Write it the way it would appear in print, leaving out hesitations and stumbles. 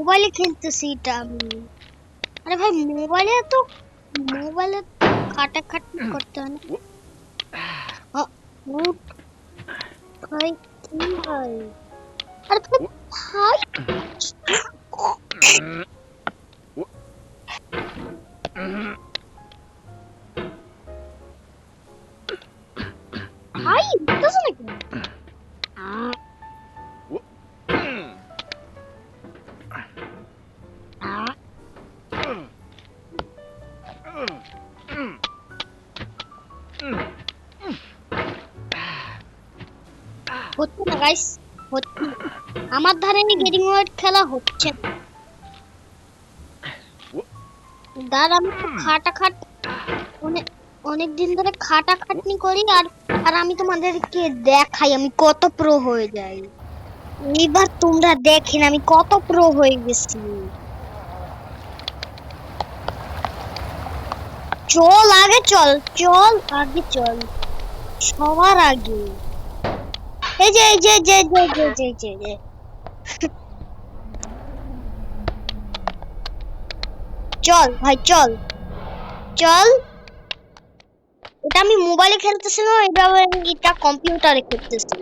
মোবাইলে খেলতেছি এটা আমি। আরে ভাই মোবাইলে খাটাখাটনি করতে হয় না। উঠ ভাই, কি ভাই? আরে ভাই ভাই উঠতেছে না কেন? হচ্ছে না গাইস, হচ্ছে না। আমার ধারে গেটিং ওয়ার্ড খেলা হচ্ছে না। আমি তো অনেক দিন ধরে খাটাখাটনি করি, আর আমি তোমাদেরকে দেখাই আমি কত প্রো হয়ে যাই। এইবার তোমরা দেখেন আমি কত প্রো হয়ে গেছি। চল আগে চল, আগে চল সবার আগে। এই যে এই যে যে যে যে যে যে যে চল ভাই চল। এটা আমি মোবাইলে খেলতেছি না, এটা কম্পিউটারে খেলতেছি।